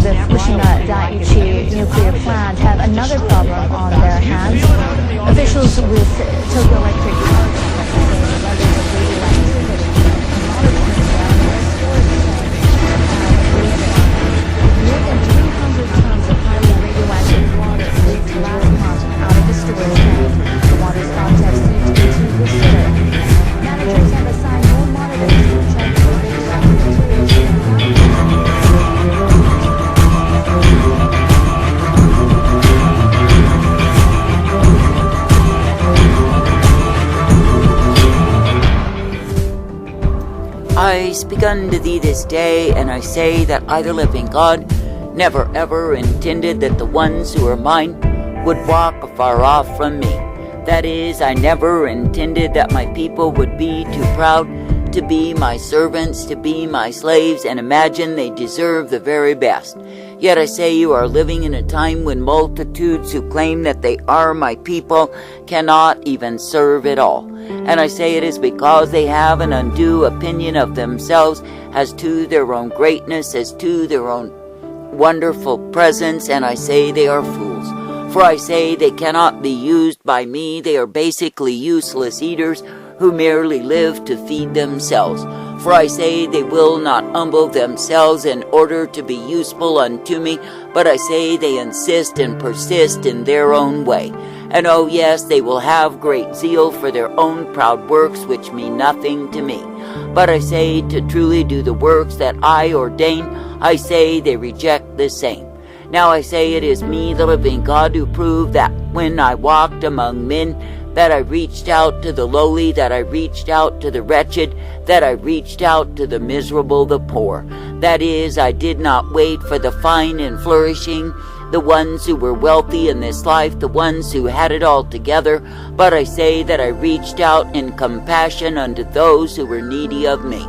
the Fukushima Daiichi nuclear plant have another problem on their hands. Officials with Tokyo Electric Power Company say levels of radioactivity monitoring around more than 300 tons of highly radioactive water leaked last month out of the storage tank. The water's context seemed to be too acidic. Managers have assigned more monitors to check for radioactive materials. I speak unto thee this day, and I say that I, the living God, never ever intended that the ones who are mine would walk afar off from me. That is, I never intended that my people would be too proud to be my servants, to be my slaves, and imagine they deserve the very best. Yet I say you are living in a time when multitudes who claim that they are my people cannot even serve at all. And I say it is because they have an undue opinion of themselves as to their own greatness, as to their own wonderful presence, and I say they are fools. For I say they cannot be used by me. They are basically useless eaters who merely live to feed themselves. For I say they will not humble themselves in order to be useful unto me, but I say they insist and persist in their own way. And oh yes, they will have great zeal for their own proud works, which mean nothing to me. But I say to truly do the works that I ordain, I say they reject the same. Now I say it is me, the living God, who proved that when I walked among men, that I reached out to the lowly, that I reached out to the wretched, that I reached out to the miserable, the poor. That is, I did not wait for the fine and flourishing, the ones who were wealthy in this life, the ones who had it all together, but I say that I reached out in compassion unto those who were needy of me.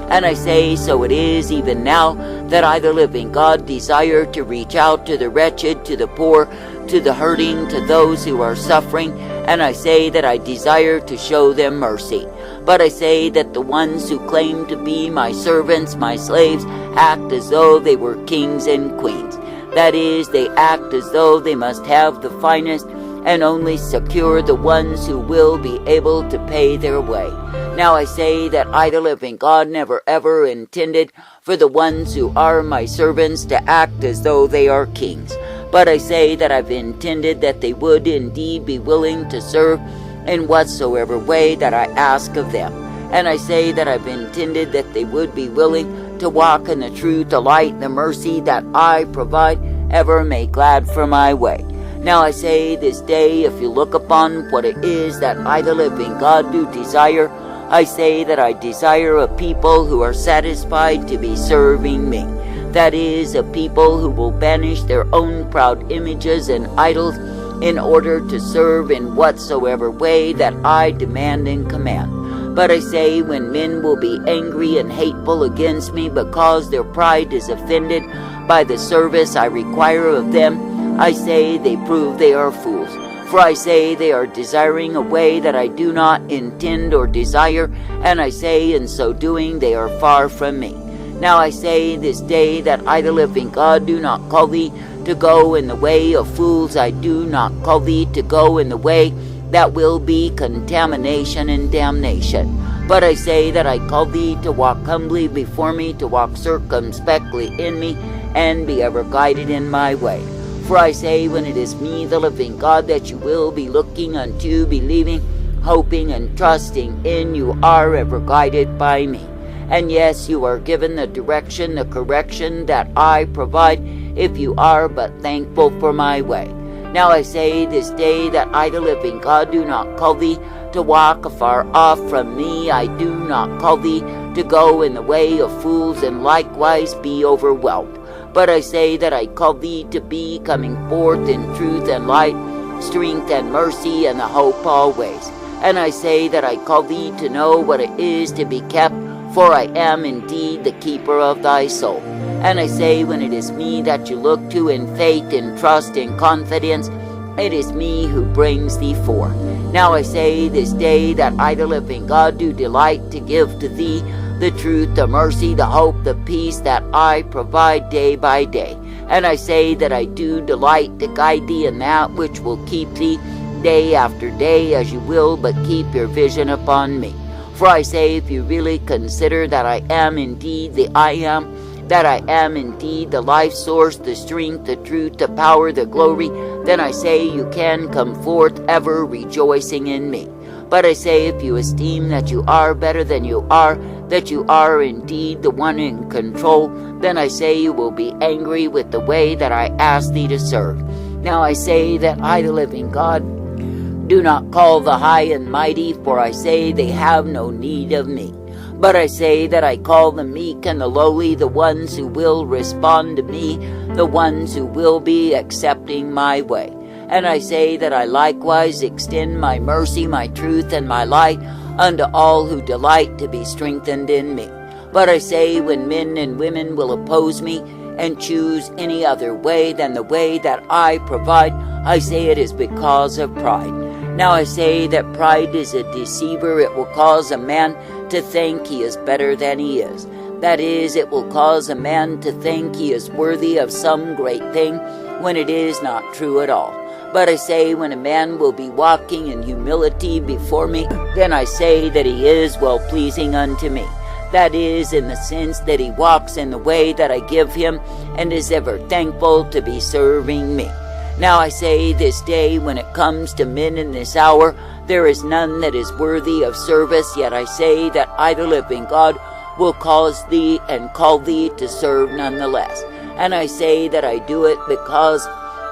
And I say, so it is even now, that I, the living God, desire to reach out to the wretched, to the poor, to the hurting, to those who are suffering, and I say that I desire to show them mercy. But I say that the ones who claim to be my servants, my slaves, act as though they were kings and queens. That is, they act as though they must have the finest and only secure the ones who will be able to pay their way. Now I say that I, the living God, never ever intended for the ones who are my servants to act as though they are kings. But I say that I've intended that they would indeed be willing to serve in whatsoever way that I ask of them. And I say that I've intended that they would be willing to walk in the truth, the light, the mercy that I provide, ever make glad for my way. Now I say this day, if you look upon what it is that I, the living God, do desire, I say that I desire a people who are satisfied to be serving me. That is, a people who will banish their own proud images and idols in order to serve in whatsoever way that I demand and command. But I say, when men will be angry and hateful against me because their pride is offended by the service I require of them, I say they prove they are fools. For I say they are desiring a way that I do not intend or desire, and I say in so doing they are far from me. Now I say this day that I, the living God, do not call thee to go in the way of fools. I do not call thee to go in the way that will be contamination and damnation. But I say that I call thee to walk humbly before me, to walk circumspectly in me, and be ever guided in my way. For I say, when it is me, the living God, that you will be looking unto, believing, hoping, and trusting in, you are ever guided by me. And yes, you are given the direction, the correction that I provide, if you are but thankful for my way. Now I say this day that I, the living God, do not call thee to walk afar off from me. I do not call thee to go in the way of fools and likewise be overwhelmed. But I say that I call thee to be coming forth in truth and light, strength and mercy and the hope always. And I say that I call thee to know what it is to be kept, for I am indeed the keeper of thy soul. And I say, when it is me that you look to in faith, in trust, in confidence, it is me who brings thee forth. Now I say this day that I, the living God, do delight to give to thee the truth, the mercy, the hope, the peace that I provide day by day. And I say that I do delight to guide thee in that which will keep thee day after day as you will, but keep your vision upon me. For I say, if you really consider that I am indeed the I am, that I am indeed the life source, the strength, the truth, the power, the glory, then I say you can come forth ever rejoicing in me. But I say, if you esteem that you are better than you are, that you are indeed the one in control, then I say you will be angry with the way that I ask thee to serve. Now I say that I, the living God, do not call the high and mighty, for I say they have no need of me. But I say that I call the meek and the lowly, the ones who will respond to me, the ones who will be accepting my way. And I say that I likewise extend my mercy, my truth, and my light unto all who delight to be strengthened in me. But I say, when men and women will oppose me and choose any other way than the way that I provide, I say it is because of pride. Now I say that pride is a deceiver. It will cause a man to think he is better than he is. That is, it will cause a man to think he is worthy of some great thing when it is not true at all. But I say, when a man will be walking in humility before me, then I say that he is well-pleasing unto me. That is, in the sense that he walks in the way that I give him and is ever thankful to be serving me. Now I say this day, when it comes to men in this hour, there is none that is worthy of service, yet I say that I, the living God, will cause thee and call thee to serve nonetheless. And I say that I do it because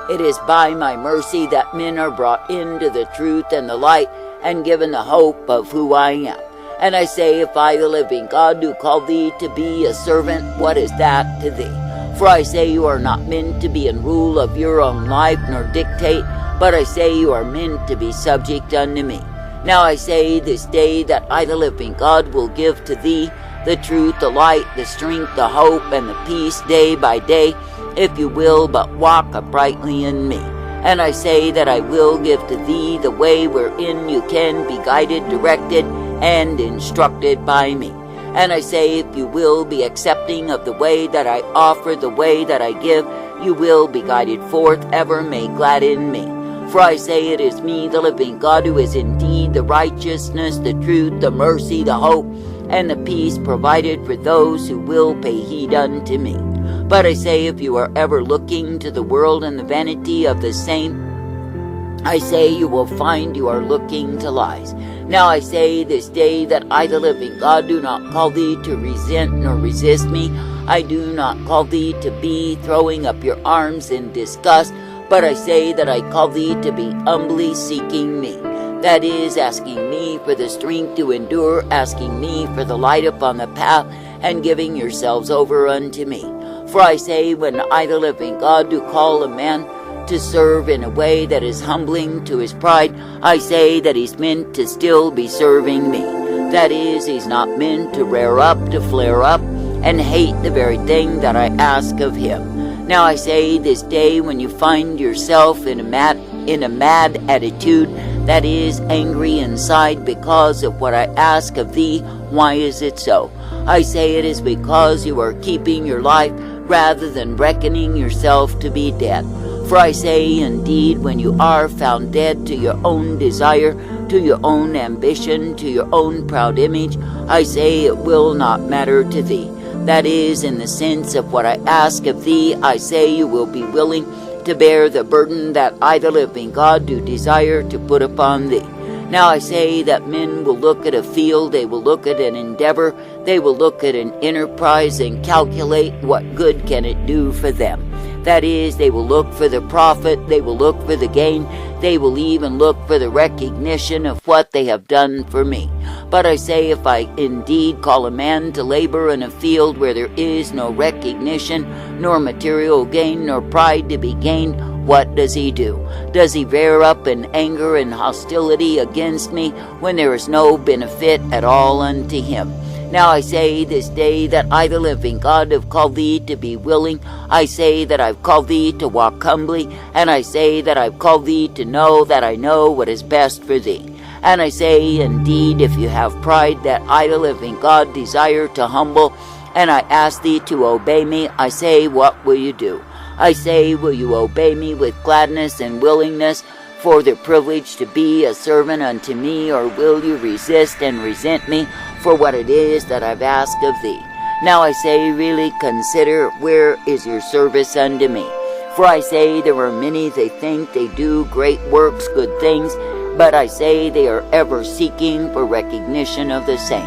it is by my mercy that men are brought into the truth and the light and given the hope of who I am. And I say, if I, the living God, do call thee to be a servant, what is that to thee? For I say you are not meant to be in rule of your own life, nor dictate, but I say you are meant to be subject unto me. Now I say this day that I, the living God, will give to thee the truth, the light, the strength, the hope, and the peace day by day, if you will but walk uprightly in me. And I say that I will give to thee the way wherein you can be guided, directed, and instructed by me. And I say, if you will be accepting of the way that I offer, the way that I give, you will be guided forth, ever made glad in me. For I say it is me, the living God, who is indeed the righteousness, the truth, the mercy, the hope, and the peace provided for those who will pay heed unto me. But I say, if you are ever looking to the world and the vanity of the same, I say you will find you are looking to lies. Now I say this day that I, the living God, do not call thee to resent nor resist me. I do not call thee to be throwing up your arms in disgust, but I say that I call thee to be humbly seeking me. That is, asking me for the strength to endure, asking me for the light upon the path, and giving yourselves over unto me. For I say, when I, the living God, do call a man to serve in a way that is humbling to his pride, I say that he's meant to still be serving me. That is, he's not meant to rear up, to flare up, and hate the very thing that I ask of him. Now I say this day, when you find yourself in a mad attitude, that is, angry inside because of what I ask of thee, why is it so? I say it is because you are keeping your life rather than reckoning yourself to be dead. For I say, indeed, when you are found dead to your own desire, to your own ambition, to your own proud image, I say it will not matter to thee. That is, in the sense of what I ask of thee, I say you will be willing to bear the burden that I, the living God, do desire to put upon thee. Now I say that men will look at a field, they will look at an endeavor, they will look at an enterprise and calculate what good can it do for them. That is, they will look for the profit, they will look for the gain, they will even look for the recognition of what they have done for me. But I say, if I indeed call a man to labor in a field where there is no recognition, nor material gain, nor pride to be gained, what does he do? Does he rear up in anger and hostility against me when there is no benefit at all unto him? Now I say this day that I, the living God, have called thee to be willing. I say that I've called thee to walk humbly, and I say that I've called thee to know that I know what is best for thee. And I say, indeed, if you have pride that I, the living God, desire to humble, and I ask thee to obey me, I say, what will you do? I say, will you obey me with gladness and willingness for the privilege to be a servant unto me, or will you resist and resent me for what it is that I've asked of thee? Now I say, really consider, where is your service unto me? For I say, there are many they think they do great works, good things, but I say they are ever seeking for recognition of the same.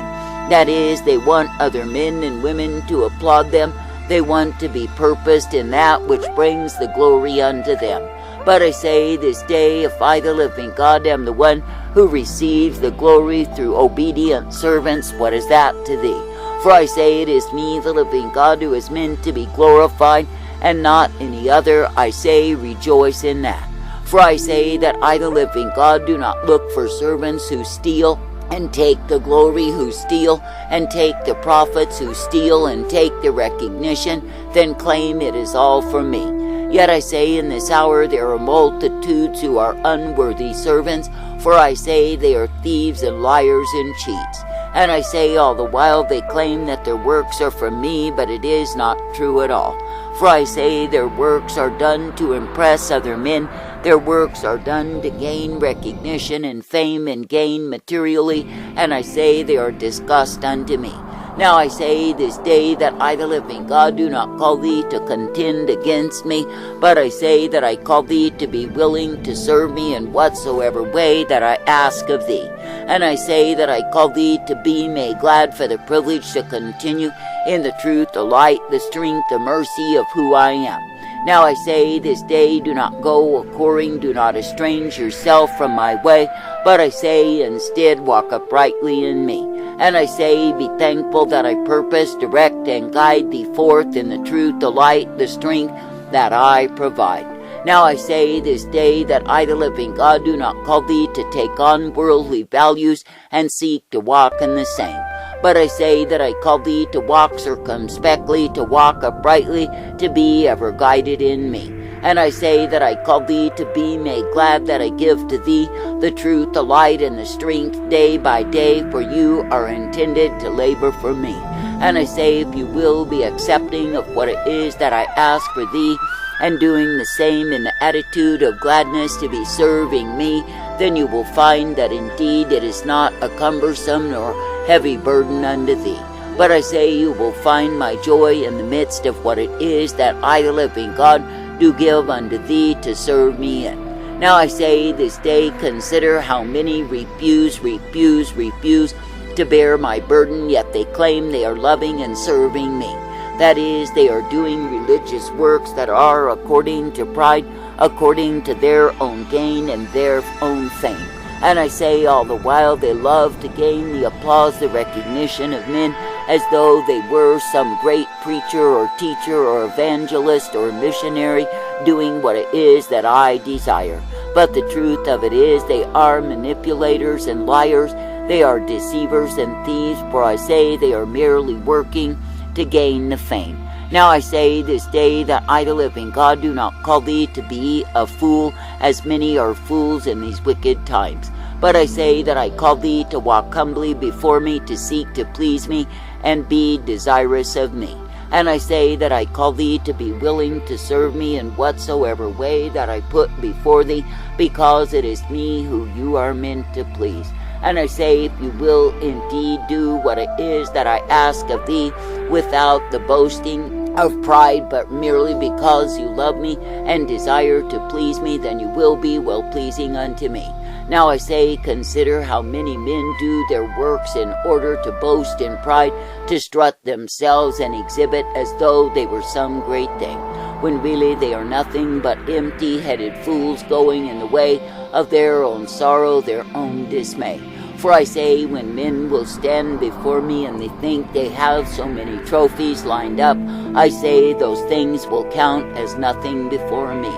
That is, they want other men and women to applaud them. They want to be purposed in that which brings the glory unto them. But I say this day, if I, the living God, am the one who receives the glory through obedient servants, what is that to thee? For I say it is me, the living God, who is meant to be glorified, and not any other. I say, rejoice in that. For I say that I, the living God, do not look for servants who steal and take the glory, who steal and take the profits, who steal and take the recognition, then claim it is all for me. Yet I say in this hour there are multitudes who are unworthy servants, for I say they are thieves and liars and cheats. And I say all the while they claim that their works are from me, but it is not true at all. For I say their works are done to impress other men. Their works are done to gain recognition and fame and gain materially, and I say they are disgust unto me. Now I say this day that I, the living God, do not call thee to contend against me, but I say that I call thee to be willing to serve me in whatsoever way that I ask of thee. And I say that I call thee to be made glad for the privilege to continue in the truth, the light, the strength, the mercy of who I am. Now I say this day, do not go a-whoring, do not estrange yourself from my way, but I say instead, walk uprightly in me. And I say, be thankful that I purpose, direct, and guide thee forth in the truth, the light, the strength that I provide. Now I say this day that I, the living God, do not call thee to take on worldly values and seek to walk in the same. But I say that I call thee to walk circumspectly, to walk uprightly, to be ever guided in me. And I say that I call thee to be made glad that I give to thee the truth, the light, and the strength day by day, for you are intended to labor for me. And I say, if you will be accepting of what it is that I ask for thee, and doing the same in the attitude of gladness to be serving me, then you will find that indeed it is not a cumbersome nor heavy burden unto thee. But I say you will find my joy in the midst of what it is that I, the living God, do give unto thee to serve me in. Now I say this day, consider how many refuse to bear my burden, yet they claim they are loving and serving me. That is, they are doing religious works that are according to pride, according to their own gain and their own fame. And I say all the while they love to gain the applause, the recognition of men, as though they were some great preacher or teacher or evangelist or missionary doing what it is that I desire. But the truth of it is they are manipulators and liars. They are deceivers and thieves, for I say they are merely working to gain the fame. Now I say this day that I, the living God, do not call thee to be a fool, as many are fools in these wicked times. But I say that I call thee to walk humbly before me, to seek to please me, and be desirous of me. And I say that I call thee to be willing to serve me in whatsoever way that I put before thee, because it is me who you are meant to please. And I say, if you will indeed do what it is that I ask of thee, without the boasting of pride, but merely because you love me and desire to please me, then you will be well-pleasing unto me. Now I say, consider how many men do their works in order to boast in pride, to strut themselves and exhibit as though they were some great thing, when really they are nothing but empty-headed fools going in the way of their own sorrow, their own dismay. For I say, when men will stand before me and they think they have so many trophies lined up, I say those things will count as nothing before me.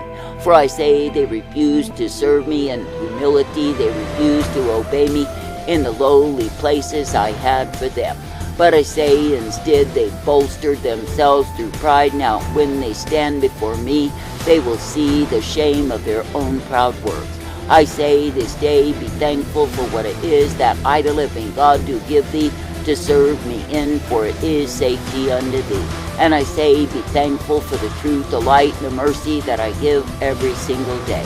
For I say they refuse to serve me in humility, they refuse to obey me in the lowly places I had for them. But I say instead they bolstered themselves through pride. Now when they stand before me, they will see the shame of their own proud works. I say this day, be thankful for what it is that I, the living God, do give thee to serve me in, for it is safety unto thee. And I say, be thankful for the truth, the light, and the mercy that I give every single day.